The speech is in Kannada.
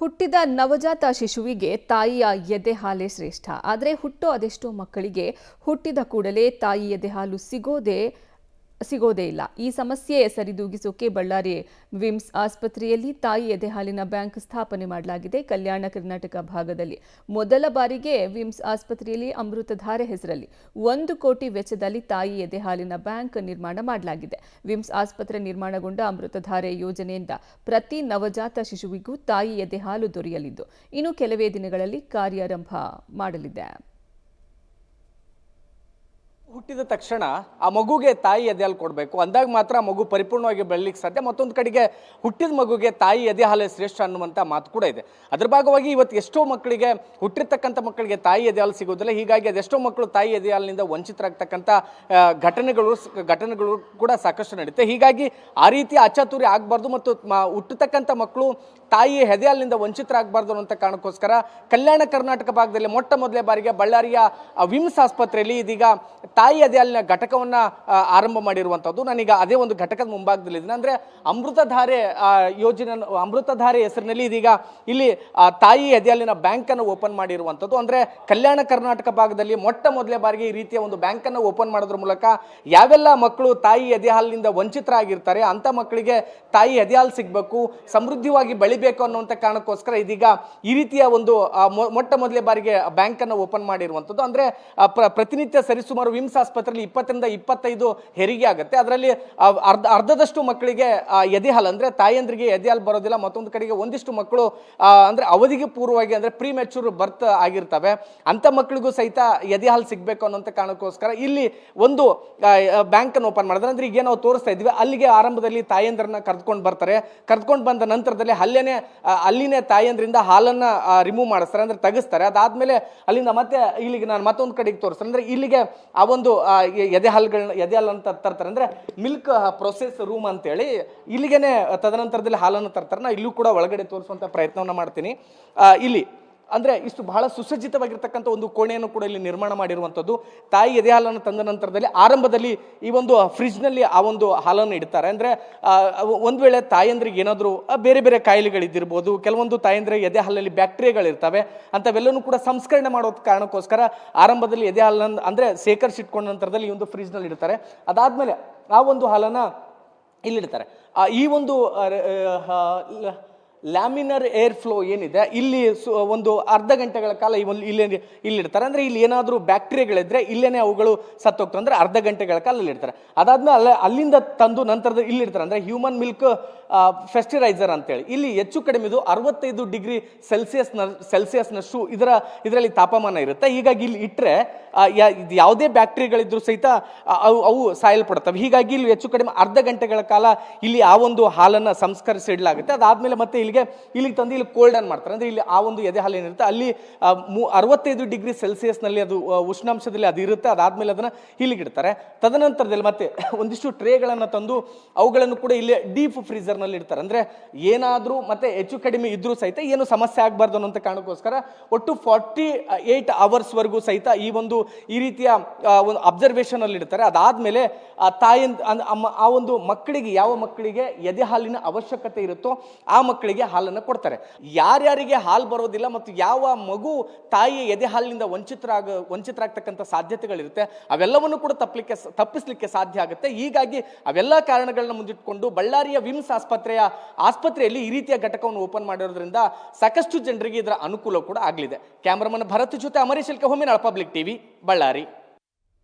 ಹುಟ್ಟಿದ ನವಜಾತ ಶಿಶುವಿಗೆ ತಾಯಿಯ ಎದೆ ಹಾಲೇ ಶ್ರೇಷ್ಠ. ಆದರೆ ಹುಟ್ಟೋ ಅದೆಷ್ಟೋ ಮಕ್ಕಳಿಗೆ ಹುಟ್ಟಿದ ಕೂಡಲೇ ತಾಯಿ ಎದೆ ಹಾಲು ಸಿಗೋದೇ ಇಲ್ಲ. ಈ ಸಮಸ್ಯೆ ಸರಿದೂಗಿಸೋಕೆ ಬಳ್ಳಾರಿ ವಿಮ್ಸ್ ಆಸ್ಪತ್ರೆಯಲ್ಲಿ ತಾಯಿ ಎದೆ ಹಾಲಿನ ಬ್ಯಾಂಕ್ ಸ್ಥಾಪನೆ ಮಾಡಲಾಗಿದೆ. ಕಲ್ಯಾಣ ಕರ್ನಾಟಕ ಭಾಗದಲ್ಲಿ ಮೊದಲ ಬಾರಿಗೆ ವಿಮ್ಸ್ ಆಸ್ಪತ್ರೆಯಲ್ಲಿ ಅಮೃತಧಾರೆ ಹೆಸರಲ್ಲಿ 1 ಕೋಟಿ ವೆಚ್ಚದಲ್ಲಿ ತಾಯಿ ಎದೆ ಹಾಲಿನ ಬ್ಯಾಂಕ್ ನಿರ್ಮಾಣ ಮಾಡಲಾಗಿದೆ. ವಿಮ್ಸ್ ಆಸ್ಪತ್ರೆ ನಿರ್ಮಾಣಗೊಂಡ ಅಮೃತಧಾರೆ ಯೋಜನೆಯಿಂದ ಪ್ರತಿ ನವಜಾತ ಶಿಶುವಿಗೂ ತಾಯಿ ಎದೆ ಹಾಲು ದೊರೆಯಲಿದ್ದು ಇನ್ನು ಕೆಲವೇ ದಿನಗಳಲ್ಲಿ ಕಾರ್ಯಾರಂಭ ಮಾಡಲಿದೆ. ಹುಟ್ಟಿದ ತಕ್ಷಣ ಆ ಮಗುಗೆ ತಾಯಿ ಎದೆ ಹಾಲು ಕೊಡಬೇಕು, ಅಂದಾಗ ಮಾತ್ರ ಆ ಮಗು ಪರಿಪೂರ್ಣವಾಗಿ ಬೆಳಲಿಕ್ಕೆ ಸಾಧ್ಯ. ಮತ್ತೊಂದು ಕಡೆಗೆ ಹುಟ್ಟಿದ ಮಗುಗೆ ತಾಯಿ ಎದೆ ಹಾಲು ಶ್ರೇಷ್ಠ ಅನ್ನುವಂಥ ಮಾತು ಕೂಡ ಇದೆ. ಅದರ ಭಾಗವಾಗಿ ಇವತ್ತು ಎಷ್ಟೋ ಮಕ್ಕಳಿಗೆ, ಹುಟ್ಟಿರ್ತಕ್ಕಂಥ ಮಕ್ಕಳಿಗೆ ತಾಯಿ ಎದೆ ಹಾಲು ಸಿಗೋದಿಲ್ಲ. ಹೀಗಾಗಿ ಅದೆಷ್ಟೋ ಮಕ್ಕಳು ತಾಯಿ ಎದೆ ಹಾಲಿನಿಂದ ವಂಚಿತರಾಗ್ತಕ್ಕಂಥ ಘಟನೆಗಳು ಕೂಡ ಸಾಕಷ್ಟು ನಡೆಯುತ್ತೆ. ಹೀಗಾಗಿ ಆ ರೀತಿ ಅಚಾತುರ್ಯ ಆಗಬಾರ್ದು ಮತ್ತು ಹುಟ್ಟತಕ್ಕಂಥ ಮಕ್ಕಳು ತಾಯಿ ಎದೆ ಹಾಲಿನಿಂದ ವಂಚಿತರಾಗಬಾರ್ದು ಅನ್ನೋಂಥ ಕಾರಣಕ್ಕೋಸ್ಕರ ಕಲ್ಯಾಣ ಕರ್ನಾಟಕ ಭಾಗದಲ್ಲಿ ಮೊಟ್ಟ ಮೊದಲೇ ಬಾರಿಗೆ ಬಳ್ಳಾರಿಯ ವಿಮ್ಸ್ ಆಸ್ಪತ್ರೆಯಲ್ಲಿ ಇದೀಗ ತಾಯಿ ಎದೆ ಹಾಲಿನ ಘಟಕವನ್ನು ಆರಂಭ ಮಾಡಿರುವಂಥದ್ದು. ನಾನೀಗ ಅದೇ ಒಂದು ಘಟಕದ ಮುಂಭಾಗದಲ್ಲಿದ್ದೀನಿ. ಅಂದರೆ ಅಮೃತಧಾರೆ ಯೋಜನೆ, ಅಮೃತಧಾರೆ ಹೆಸರಿನಲ್ಲಿ ಇದೀಗ ಇಲ್ಲಿ ತಾಯಿ ಎದೆ ಹಾಲಿನ ಬ್ಯಾಂಕನ್ನು ಓಪನ್ ಮಾಡಿರುವಂಥದ್ದು. ಅಂದರೆ ಕಲ್ಯಾಣ ಕರ್ನಾಟಕ ಭಾಗದಲ್ಲಿ ಮೊಟ್ಟ ಮೊದಲೇ ಬಾರಿಗೆ ಈ ರೀತಿಯ ಒಂದು ಬ್ಯಾಂಕನ್ನು ಓಪನ್ ಮಾಡೋದ್ರ ಮೂಲಕ ಯಾವೆಲ್ಲ ಮಕ್ಕಳು ತಾಯಿ ಎದೆ ಹಾಲಿನಿಂದ ವಂಚಿತರಾಗಿರ್ತಾರೆ ಅಂಥ ಮಕ್ಕಳಿಗೆ ತಾಯಿ ಎದೆ ಹಾಲು ಸಿಗಬೇಕು, ಸಮೃದ್ಧವಾಗಿ ಬೆಳಿಬೇಕು ಅನ್ನುವಂಥ ಕಾರಣಕ್ಕೋಸ್ಕರ ಇದೀಗ ಈ ರೀತಿಯ ಒಂದು ಮೊಟ್ಟ ಮೊದಲೇ ಬಾರಿಗೆ ಬ್ಯಾಂಕನ್ನು ಓಪನ್ ಮಾಡಿರುವಂಥದ್ದು. ಅಂದರೆ ಪ್ರತಿನಿತ್ಯ ಸರಿಸುಮಾರು ವಿಮ್ಸ್ ಆಸ್ಪತ್ರೆಯಲ್ಲಿ 20ರಿಂದ 25 ಹೆರಿಗೆ ಆಗುತ್ತೆ. ಅದರಲ್ಲಿ ಅರ್ಧದಷ್ಟು ಮಕ್ಕಳಿಗೆ ಎದೆ ಹಾಲು, ಅಂದರೆ ತಾಯಂದ್ರಿಗೆ ಎದೆ ಹಾಲು ಬರೋದಿಲ್ಲ. ಮತ್ತೊಂದು ಕಡೆಗೆ ಒಂದಿಷ್ಟು ಮಕ್ಕಳು ಅಂದರೆ ಅವಧಿಗೆ ಪೂರ್ವವಾಗಿ, ಅಂದರೆ ಪ್ರೀ ಮೆಚೂರ್ ಬರ್ತ್ ಆಗಿರ್ತವೆ. ಅಂಥ ಮಕ್ಕಳಿಗೂ ಸಹಿತ ಎದೆ ಹಾಲು ಸಿಗಬೇಕು ಅನ್ನೋಂಥ ಕಾರಣಕ್ಕೋಸ್ಕರ ಇಲ್ಲಿ ಒಂದು ಬ್ಯಾಂಕನ್ನು ಓಪನ್ ಮಾಡಿದ್ರೆ. ಅಂದರೆ ಈಗ ನಾವು ತೋರಿಸ್ತಾ ಇದ್ವಿ, ಅಲ್ಲಿಗೆ ಆರಂಭದಲ್ಲಿ ತಾಯಂದ್ರನ್ನ ಕರೆದುಕೊಂಡು ಬರ್ತಾರೆ. ಕರೆದುಕೊಂಡು ಬಂದ ನಂತರದಲ್ಲಿ ಅಲ್ಲಿನೇ ತಾಯಂದ್ರಿಂದ ಹಾಲನ್ನು ರಿಮೂವ್ ಮಾಡಿಸ್ತಾರೆ, ಅಂದರೆ ತೆಗಿಸ್ತಾರೆ. ಅದಾದಮೇಲೆ ಅಲ್ಲಿಂದ ಮತ್ತೆ ಇಲ್ಲಿಗೆ ನಾನು ಮತ್ತೊಂದು ಕಡೆಗೆ ತೋರಿಸ್ತಾರೆ. ಅಂದರೆ ಇಲ್ಲಿಗೆ ಆ ಒಂದು ಎದೆ ಹಾಲನ್ನು ತರ್ತಾರೆ, ಅಂದರೆ ಮಿಲ್ಕ್ ಪ್ರೊಸೆಸ್ ರೂಮ್ ಅಂತೇಳಿ ಇಲ್ಲಿಗೆ ತದನಂತರದಲ್ಲಿ ಹಾಲನ್ನು ತರ್ತಾರೆ. ನಾನು ಇಲ್ಲೂ ಕೂಡ ಒಳಗಡೆ ತೋರಿಸುವಂಥ ಪ್ರಯತ್ನವನ್ನು ಮಾಡ್ತೀನಿ. ಇಲ್ಲಿ ಅಂದರೆ ಇಷ್ಟು ಬಹಳ ಸುಸಜ್ಜಿತವಾಗಿರ್ತಕ್ಕಂಥ ಒಂದು ಕೋಣೆಯನ್ನು ಕೂಡ ಇಲ್ಲಿ ನಿರ್ಮಾಣ ಮಾಡಿರುವಂಥದ್ದು. ತಾಯಿ ಎದೆ ಹಾಲನ್ನು ತಂದ ನಂತರದಲ್ಲಿ ಆರಂಭದಲ್ಲಿ ಈ ಒಂದು ಫ್ರಿಜ್ನಲ್ಲಿ ಆ ಒಂದು ಹಾಲನ್ನು ಇಡ್ತಾರೆ. ಅಂದರೆ ಒಂದು ವೇಳೆ ತಾಯಂದ್ರಿಗೆ ಏನಾದರೂ ಬೇರೆ ಬೇರೆ ಕಾಯಿಲೆಗಳಿದ್ದಿರ್ಬೋದು, ಕೆಲವೊಂದು ತಾಯಂದ್ರಿಗೆ ಎದೆ ಹಾಲಲ್ಲಿ ಬ್ಯಾಕ್ಟೀರಿಯಾಗಳಿರ್ತವೆ, ಅಂಥವೆಲ್ಲನೂ ಕೂಡ ಸಂಸ್ಕರಣೆ ಮಾಡೋ ಕಾರಣಕ್ಕೋಸ್ಕರ ಆರಂಭದಲ್ಲಿ ಎದೆ ಹಾಲನ್ನು ಅಂದರೆ ಶೇಖರಿಸಿಟ್ಕೊಂಡ ನಂತರದಲ್ಲಿ ಈ ಒಂದು ಫ್ರಿಜ್ನಲ್ಲಿ ಇಡ್ತಾರೆ. ಅದಾದಮೇಲೆ ಆ ಒಂದು ಹಾಲನ್ನು ಇಲ್ಲಿಡ್ತಾರೆ. ಈ ಒಂದು ಲ್ಯಾಮಿನರ್ ಏರ್ ಫ್ಲೋ ಏನಿದೆ ಇಲ್ಲಿ ಒಂದು ಅರ್ಧ ಗಂಟೆಗಳ ಕಾಲ ಇಲ್ಲಿಡ್ತಾರೆ. ಅಂದರೆ ಇಲ್ಲಿ ಏನಾದರೂ ಬ್ಯಾಕ್ಟೀರಿಯಾಗಳಿದ್ರೆ ಇಲ್ಲೇನೆ ಅವುಗಳು ಸತ್ತೋಗ್ತವೆ, ಅಂದರೆ ಅರ್ಧ ಗಂಟೆಗಳ ಕಾಲ ಇಲ್ಲಿಡ್ತಾರೆ. ಅದಾದ್ಮೇಲೆ ಅಲ್ಲಿಂದ ತಂದು ನಂತರದ ಇಲ್ಲಿಡ್ತಾರೆ. ಅಂದರೆ ಹ್ಯೂಮನ್ ಮಿಲ್ಕ್ ಫೆಸ್ಟಿರೈಸರ್ ಅಂತೇಳಿ ಇಲ್ಲಿ ಹೆಚ್ಚು ಕಡಿಮೆ ಇದು 65 ಡಿಗ್ರಿ ಸೆಲ್ಸಿಯಸ್ನಷ್ಟು ಇದರಲ್ಲಿ ತಾಪಮಾನ ಇರುತ್ತೆ. ಹೀಗಾಗಿ ಇಲ್ಲಿ ಇಟ್ಟರೆ ಯಾವುದೇ ಬ್ಯಾಕ್ಟೀರಿಯಾಗಳಿದ್ರೂ ಸಹಿತ ಅವು ಸಾಯಲ್ಪಡ್ತವೆ. ಹೀಗಾಗಿ ಇಲ್ಲಿ ಹೆಚ್ಚು ಕಡಿಮೆ ಅರ್ಧ ಗಂಟೆಗಳ ಕಾಲ ಇಲ್ಲಿ ಆ ಒಂದು ಹಾಲನ್ನು ಸಂಸ್ಕರಿಸಿ ಇಡಲಾಗುತ್ತೆ. ಅದಾದಮೇಲೆ ಮತ್ತೆ ಇಲ್ಲಿಗೆ ತಂದು ಇಲ್ಲಿ ಕೋಲ್ಡ್ ಅನ್ ಮಾಡ್ತಾರೆ. ಅಂದರೆ ಇಲ್ಲಿ ಆ ಒಂದು ಎದೆ ಹಾಲು ಏನಿರುತ್ತೆ ಅಲ್ಲಿ 65 ಡಿಗ್ರಿ ಸೆಲ್ಸಿಯಸ್ನಲ್ಲಿ ಅದು ಉಷ್ಣಾಂಶದಲ್ಲಿ ಅದು ಇರುತ್ತೆ. ಅದಾದಮೇಲೆ ಅದನ್ನು ಇಲ್ಲಿಗೆ ಇಡ್ತಾರೆ. ತದನಂತರದಲ್ಲಿ ಮತ್ತೆ ಒಂದಿಷ್ಟು ಟ್ರೇಗಳನ್ನು ತಂದು ಅವುಗಳನ್ನು ಕೂಡ ಇಲ್ಲಿ ಡೀಪ್ ಫ್ರೀಜರ್ನಲ್ಲಿ ಇಡ್ತಾರೆ. ಅಂದರೆ ಏನಾದರೂ ಮತ್ತೆ ಹೆಚ್ಚು ಕಡಿಮೆ ಇದ್ರೂ ಸಹಿತ ಏನು ಸಮಸ್ಯೆ ಆಗಬಾರ್ದು ಅನ್ನೋಂಥ ಕಾರಣಕ್ಕೋಸ್ಕರ ಒಟ್ಟು 48 ಅವರ್ಸ್ವರೆಗೂ ಸಹಿತ ಈ ರೀತಿಯ ಒಂದು ಅಬ್ಸರ್ವೇಷನ್ ಅಲ್ಲಿ ಇಡ್ತಾರೆ. ಅದಾದಮೇಲೆ ಆ ಒಂದು ಮಕ್ಕಳಿಗೆ, ಯಾವ ಮಕ್ಕಳಿಗೆ ಎದೆ ಹಾಲಿನ ಅವಶ್ಯಕತೆ ಇರುತ್ತೋ ಆ ಮಕ್ಕಳಿಗೆ ಹಾಲನ್ನು ಕೊಡ್ತಾರೆ. ಯಾರ್ಯಾರಿಗೆ ಹಾಲು ಬರೋದಿಲ್ಲ ಮತ್ತು ಯಾವ ಮಗು ತಾಯಿಯ ಎದೆ ಹಾಲಿನಿಂದ ವಂಚಿತರಾಗ್ತಕ್ಕಂಥ ಸಾಧ್ಯತೆಗಳಿರುತ್ತೆ ಅವೆಲ್ಲವನ್ನು ಕೂಡ ತಪ್ಪಿಸಲಿಕ್ಕೆ ಸಾಧ್ಯ ಆಗುತ್ತೆ. ಹೀಗಾಗಿ ಅವೆಲ್ಲ ಕಾರಣಗಳನ್ನ ಮುಂದಿಟ್ಕೊಂಡು ಬಳ್ಳಾರಿಯ ವಿಮ್ಸ್ ಆಸ್ಪತ್ರೆಯಲ್ಲಿ ಈ ರೀತಿಯ ಘಟಕವನ್ನು ಓಪನ್ ಮಾಡಿರೋದ್ರಿಂದ ಸಾಕಷ್ಟು ಜನರಿಗೆ ಇದರ ಅನುಕೂಲ ಕೂಡ ಆಗಲಿದೆ. ಕ್ಯಾಮರಾಮನ್ ಭರತ್ ಜೊತೆ Amareesh LK, Homminal, public TV, Ballari.